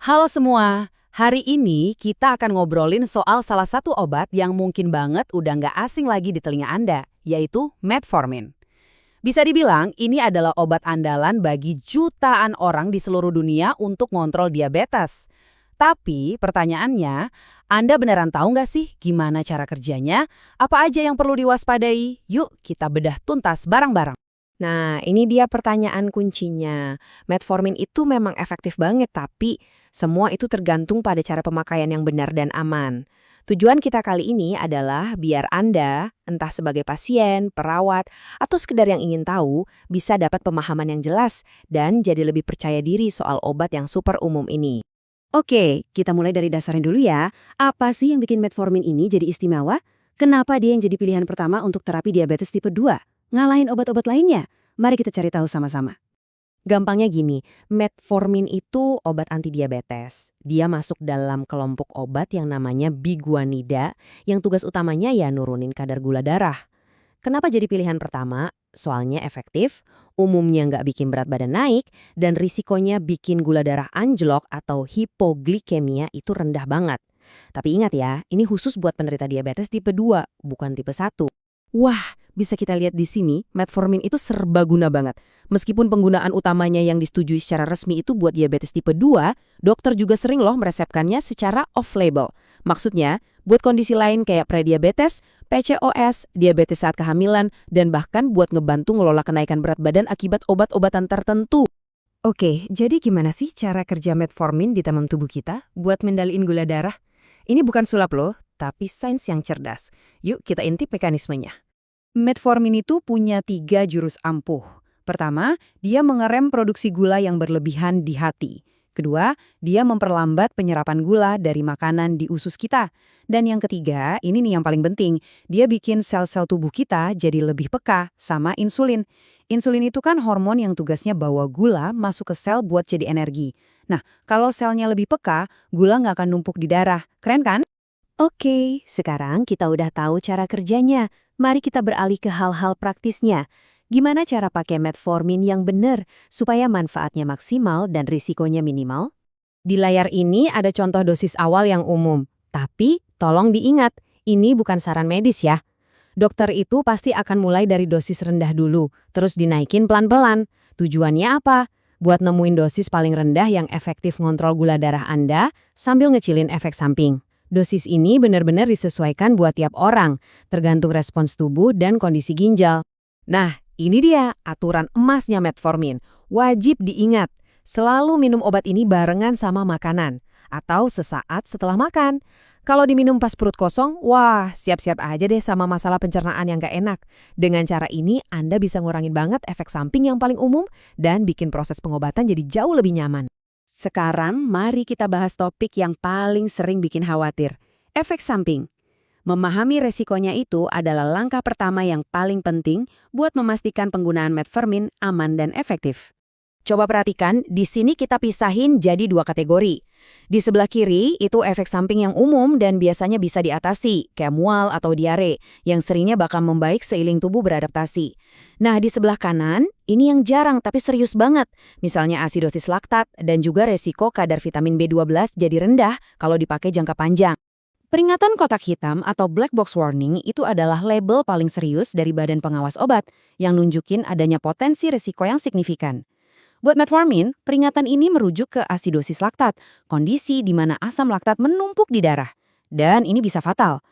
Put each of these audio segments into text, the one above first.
Halo semua, hari ini kita akan ngobrolin soal salah satu obat yang mungkin banget udah nggak asing lagi di telinga Anda, yaitu metformin. Bisa dibilang ini adalah obat andalan bagi jutaan orang di seluruh dunia untuk ngontrol diabetes. Tapi pertanyaannya, Anda beneran tahu nggak sih gimana cara kerjanya? Apa aja yang perlu diwaspadai? Yuk kita bedah tuntas bareng-bareng. Nah, ini dia pertanyaan kuncinya. Metformin itu memang efektif banget, tapi semua itu tergantung pada cara pemakaian yang benar dan aman. Tujuan kita kali ini adalah biar Anda, entah sebagai pasien, perawat, atau sekedar yang ingin tahu, bisa dapat pemahaman yang jelas dan jadi lebih percaya diri soal obat yang super umum ini. Oke, kita mulai dari dasarnya dulu ya. Apa sih yang bikin metformin ini jadi istimewa? Kenapa dia yang jadi pilihan pertama untuk terapi diabetes tipe 2? Ngalahin obat-obat lainnya? Mari kita cari tahu sama-sama. Gampangnya gini, metformin itu obat anti diabetes. Dia masuk dalam kelompok obat yang namanya biguanida, yang tugas utamanya ya nurunin kadar gula darah. Kenapa jadi pilihan pertama? Soalnya efektif, umumnya nggak bikin berat badan naik, dan risikonya bikin gula darah anjlok atau hipoglikemia itu rendah banget. Tapi ingat ya, ini khusus buat penderita diabetes tipe 2, bukan tipe 1. Wah, bisa kita lihat di sini, metformin itu serbaguna banget. Meskipun penggunaan utamanya yang disetujui secara resmi itu buat diabetes tipe 2, dokter juga sering loh meresepkannya secara off-label. Maksudnya, buat kondisi lain kayak prediabetes, PCOS, diabetes saat kehamilan, dan bahkan buat ngebantu ngelola kenaikan berat badan akibat obat-obatan tertentu. Oke, jadi gimana sih cara kerja metformin di dalam tubuh kita buat mendaliin gula darah? Ini bukan sulap loh, tapi sains yang cerdas. Yuk kita intip mekanismenya. Metformin itu punya 3 jurus ampuh. Pertama, dia mengerem produksi gula yang berlebihan di hati. Kedua, dia memperlambat penyerapan gula dari makanan di usus kita. Dan yang ketiga, ini nih yang paling penting, dia bikin sel-sel tubuh kita jadi lebih peka sama insulin. Insulin itu kan hormon yang tugasnya bawa gula masuk ke sel buat jadi energi. Nah, kalau selnya lebih peka, gula nggak akan numpuk di darah. Keren kan? Oke, sekarang kita udah tahu cara kerjanya. Mari kita beralih ke hal-hal praktisnya. Gimana cara pakai metformin yang benar supaya manfaatnya maksimal dan risikonya minimal? Di layar ini ada contoh dosis awal yang umum. Tapi, tolong diingat, ini bukan saran medis ya. Dokter itu pasti akan mulai dari dosis rendah dulu, terus dinaikin pelan-pelan. Tujuannya apa? Buat nemuin dosis paling rendah yang efektif ngontrol gula darah Anda sambil ngecilin efek samping. Dosis ini benar-benar disesuaikan buat tiap orang, tergantung respons tubuh dan kondisi ginjal. Nah, ini dia aturan emasnya metformin. Wajib diingat, selalu minum obat ini barengan sama makanan, atau sesaat setelah makan. Kalau diminum pas perut kosong, wah siap-siap aja deh sama masalah pencernaan yang gak enak. Dengan cara ini, Anda bisa ngurangin banget efek samping yang paling umum dan bikin proses pengobatan jadi jauh lebih nyaman. Sekarang mari kita bahas topik yang paling sering bikin khawatir, efek samping. Memahami resikonya itu adalah langkah pertama yang paling penting buat memastikan penggunaan metformin aman dan efektif. Coba perhatikan, di sini kita pisahin jadi 2 kategori. Di sebelah kiri itu efek samping yang umum dan biasanya bisa diatasi, kayak mual atau diare, yang seringnya bakal membaik seiring tubuh beradaptasi. Nah, di sebelah kanan, ini yang jarang tapi serius banget, misalnya asidosis laktat dan juga resiko kadar vitamin B12 jadi rendah kalau dipakai jangka panjang. Peringatan kotak hitam atau black box warning itu adalah label paling serius dari Badan Pengawas Obat yang nunjukin adanya potensi risiko yang signifikan. Buat metformin, peringatan ini merujuk ke asidosis laktat, kondisi di mana asam laktat menumpuk di darah. Dan ini bisa fatal.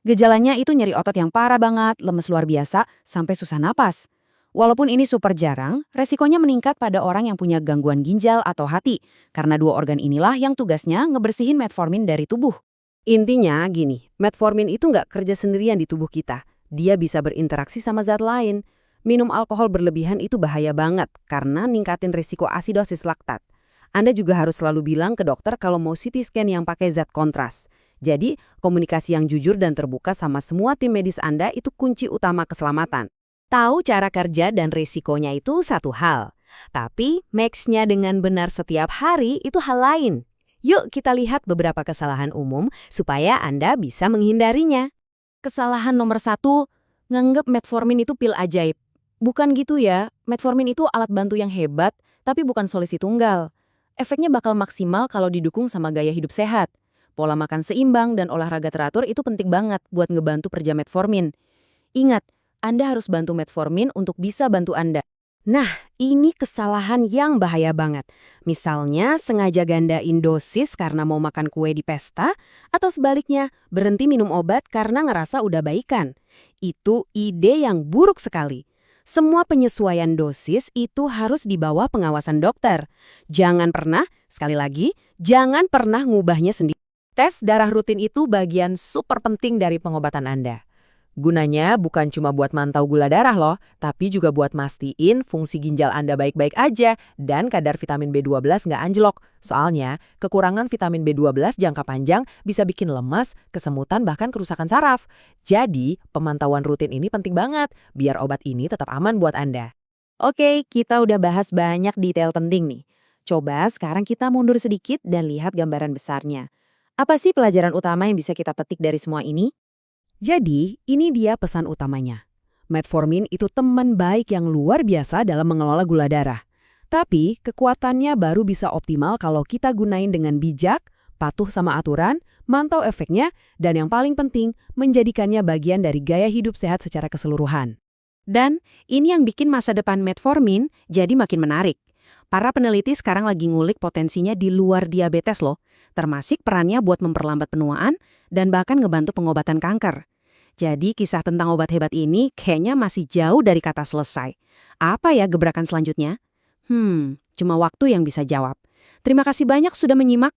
Gejalanya itu nyeri otot yang parah banget, lemes luar biasa, sampai susah napas. Walaupun ini super jarang, resikonya meningkat pada orang yang punya gangguan ginjal atau hati, karena 2 organ inilah yang tugasnya ngebersihin metformin dari tubuh. Intinya gini, metformin itu nggak kerja sendirian di tubuh kita. Dia bisa berinteraksi sama zat lain. Minum alkohol berlebihan itu bahaya banget karena ningkatin risiko asidosis laktat. Anda juga harus selalu bilang ke dokter kalau mau CT scan yang pakai zat kontras. Jadi, komunikasi yang jujur dan terbuka sama semua tim medis Anda itu kunci utama keselamatan. Tahu cara kerja dan risikonya itu satu hal. Tapi, match-nya dengan benar setiap hari itu hal lain. Yuk kita lihat beberapa kesalahan umum supaya Anda bisa menghindarinya. Kesalahan nomor 1, nganggep metformin itu pil ajaib. Bukan gitu ya, metformin itu alat bantu yang hebat, tapi bukan solusi tunggal. Efeknya bakal maksimal kalau didukung sama gaya hidup sehat. Pola makan seimbang dan olahraga teratur itu penting banget buat ngebantu kerja metformin. Ingat, Anda harus bantu metformin untuk bisa bantu Anda. Nah, ini kesalahan yang bahaya banget. Misalnya, sengaja gandain dosis karena mau makan kue di pesta, atau sebaliknya, berhenti minum obat karena ngerasa udah baikan. Itu ide yang buruk sekali. Semua penyesuaian dosis itu harus di bawah pengawasan dokter. Jangan pernah, sekali lagi, jangan pernah ngubahnya sendiri. Tes darah rutin itu bagian super penting dari pengobatan Anda. Gunanya bukan cuma buat mantau gula darah loh, tapi juga buat mastiin fungsi ginjal Anda baik-baik aja dan kadar vitamin B12 nggak anjlok. Soalnya, kekurangan vitamin B12 jangka panjang bisa bikin lemas, kesemutan, bahkan kerusakan saraf. Jadi, pemantauan rutin ini penting banget, biar obat ini tetap aman buat Anda. Oke, kita udah bahas banyak detail penting nih. Coba sekarang kita mundur sedikit dan lihat gambaran besarnya. Apa sih pelajaran utama yang bisa kita petik dari semua ini? Jadi, ini dia pesan utamanya. Metformin itu teman baik yang luar biasa dalam mengelola gula darah. Tapi, kekuatannya baru bisa optimal kalau kita gunain dengan bijak, patuh sama aturan, mantau efeknya, dan yang paling penting, menjadikannya bagian dari gaya hidup sehat secara keseluruhan. Dan ini yang bikin masa depan metformin jadi makin menarik. Para peneliti sekarang lagi ngulik potensinya di luar diabetes loh, termasuk perannya buat memperlambat penuaan dan bahkan ngebantu pengobatan kanker. Jadi kisah tentang obat hebat ini kayaknya masih jauh dari kata selesai. Apa ya gebrakan selanjutnya? Cuma waktu yang bisa jawab. Terima kasih banyak sudah menyimak.